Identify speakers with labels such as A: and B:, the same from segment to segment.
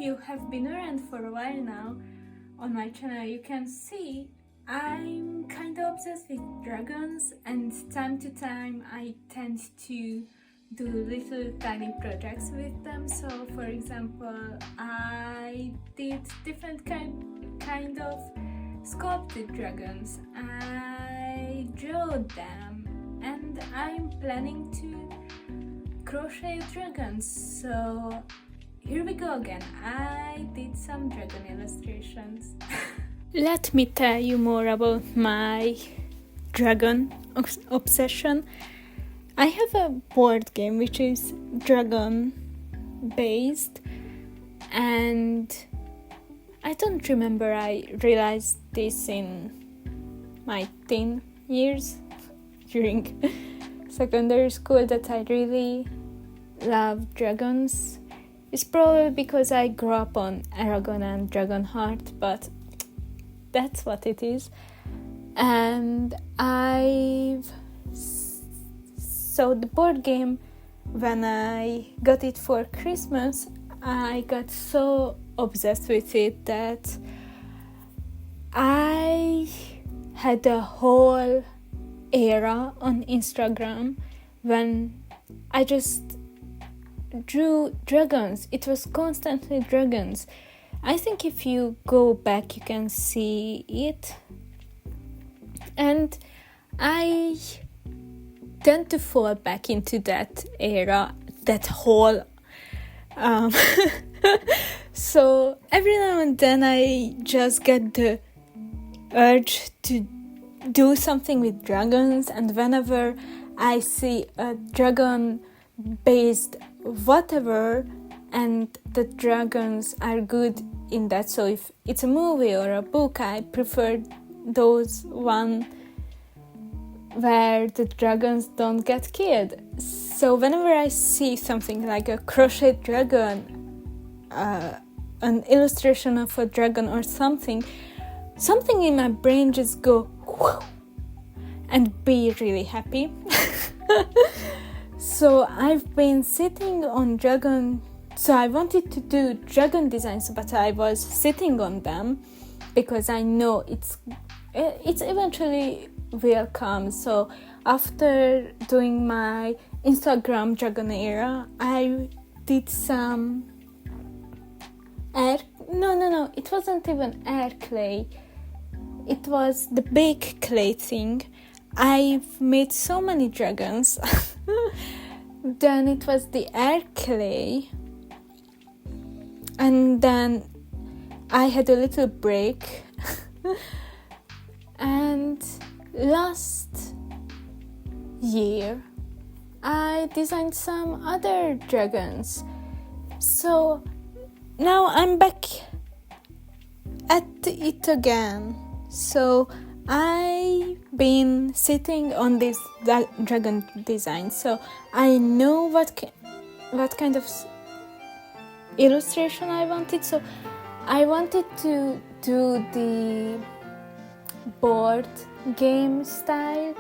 A: you have been around for a while now on my channel, you can see I'm kind of obsessed with dragons, and time to time I tend to do little tiny projects with them. So for example, I did different kind of sculpted dragons. I drew them, and I'm planning to crochet dragons. So here we go again. I did some dragon illustrations. Let me tell you more about my dragon obsession. I have a board game which is dragon based, and I don't remember I realized this in my teen years during secondary school that I really love dragons. It's probably because I grew up on Aragon and Dragonheart, but that's what it is. And so the board game, when I got it for Christmas, I got so obsessed with it that I had a whole era on Instagram when I just drew dragons. It was constantly dragons. I think if you go back you can see it. And I tend to fall back into that era, that whole so every now and then I just get the urge to do something with dragons, and whenever I see a dragon based whatever and the dragons are good in that, so if it's a movie or a book, I prefer those one where the dragons don't get killed. So whenever I see something like a crochet dragon, an illustration of a dragon or something in my brain just go whoo, and be really happy. So I've been sitting on dragon. So I wanted to do dragon designs, but I was sitting on them because I know it's eventually will come. So after doing my Instagram dragon era, I did some it wasn't even air clay. It was the bake clay thing. I've made so many dragons. Then it was the air clay. And then I had a little break. And last year I designed some other dragons. So now I'm back at it again. So I've been sitting on this dragon design. So I know what kind of illustration I wanted. So I wanted to do the board game style,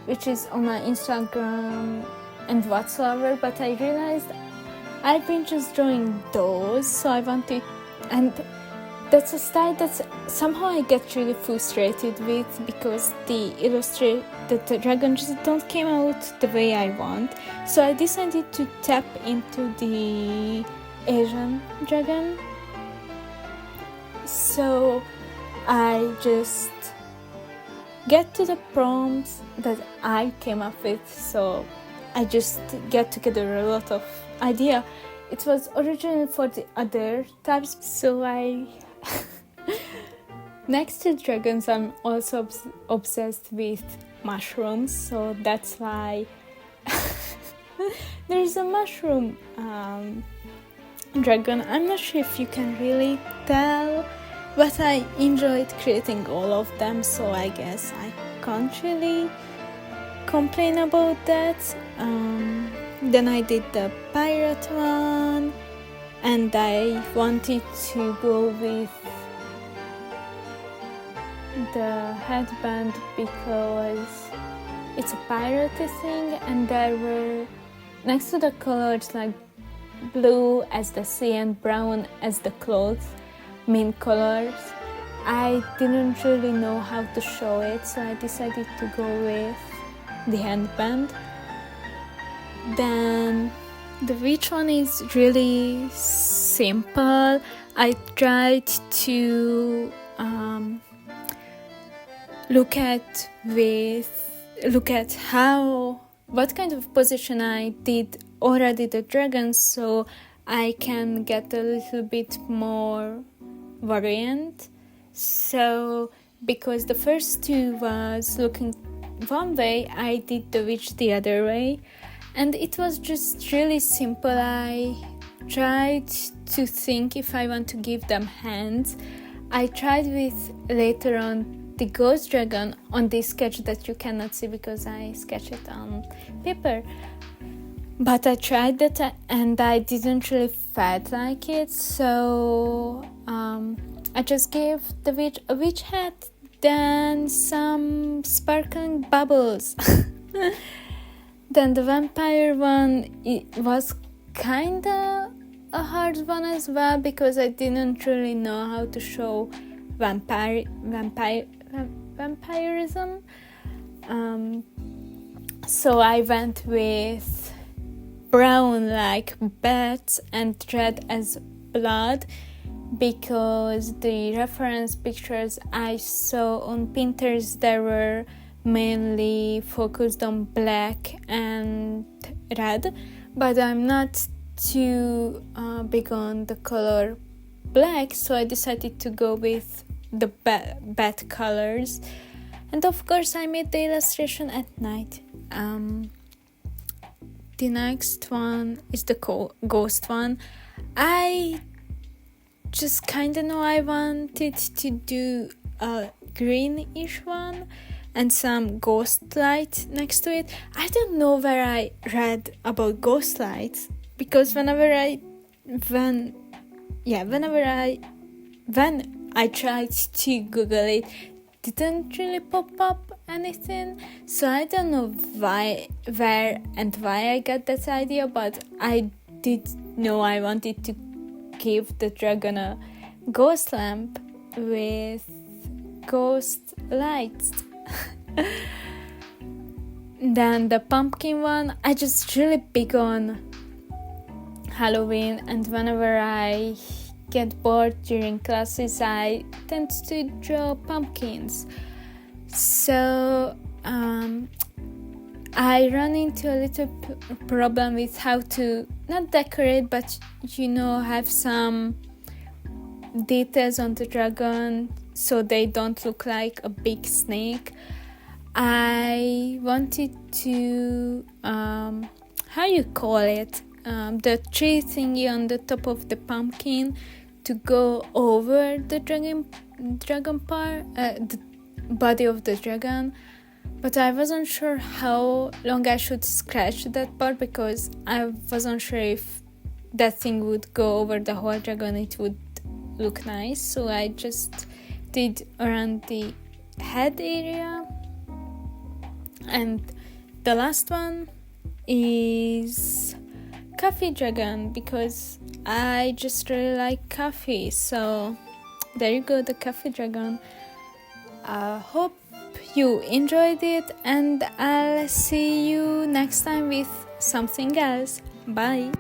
A: which is on my Instagram and whatsoever, but I realized I've been just drawing those, so I wanted, and that's a style that somehow I get really frustrated with because the dragon just don't came out the way I want. So I decided to tap into the Asian dragon. So I just get to the prompts that I came up with. So I just get together a lot of idea. It was originally for the other types. So I next to dragons, I'm also obsessed with mushrooms. So that's why there's a mushroom dragon. I'm not sure if you can really tell, but I enjoyed creating all of them, so I guess I can't really complain about that. Then I did the pirate one, and I wanted to go with the headband because it's a piratey thing, and there were next to the colors like blue as the sea and brown as the clothes, main colors. I didn't really know how to show it, so I decided to go with the handband. Then the which one is really simple. I tried to look at what kind of position I did already the dragon, so I can get a little bit more variant. So because the first two was looking one way, I did the witch the other way, and it was just really simple. I tried to think if I want to give them hands. I tried with later on the ghost dragon on this sketch that you cannot see because I sketched it on paper. But I tried that and I didn't really felt like it, so I just gave the witch a witch hat, then some sparkling bubbles. Then the vampire one, it was kinda a hard one as well because I didn't really know how to show vampirism. So I went with brown like bats and red as blood because the reference pictures I saw on Pinterest, they were mainly focused on black and red, but I'm not too big on the color black, so I decided to go with the bat colors. And of course I made the illustration at night. The next one is the ghost one. I just kinda know I wanted to do a greenish one and some ghost light next to it. I don't know where I read about ghost lights because when I tried to Google it, didn't really pop up anything. So I don't know where I got that idea, but I did know I wanted to give the dragon a ghost lamp with ghost lights. Then the pumpkin one, I just really big on Halloween, and whenever I get bored during classes, I tend to draw pumpkins. So I run into a little problem with how to not decorate, but have some details on the dragon so they don't look like a big snake. I wanted to the tree thingy on the top of the pumpkin to go over the dragon part, the body of the dragon, but I wasn't sure how long I should scratch that part because I wasn't sure if that thing would go over the whole dragon, it would look nice. So I just did around the head area. And the last one is coffee dragon because I just really like coffee. So there you go, the coffee dragon. I hope you enjoyed it, and I'll see you next time with something else. Bye.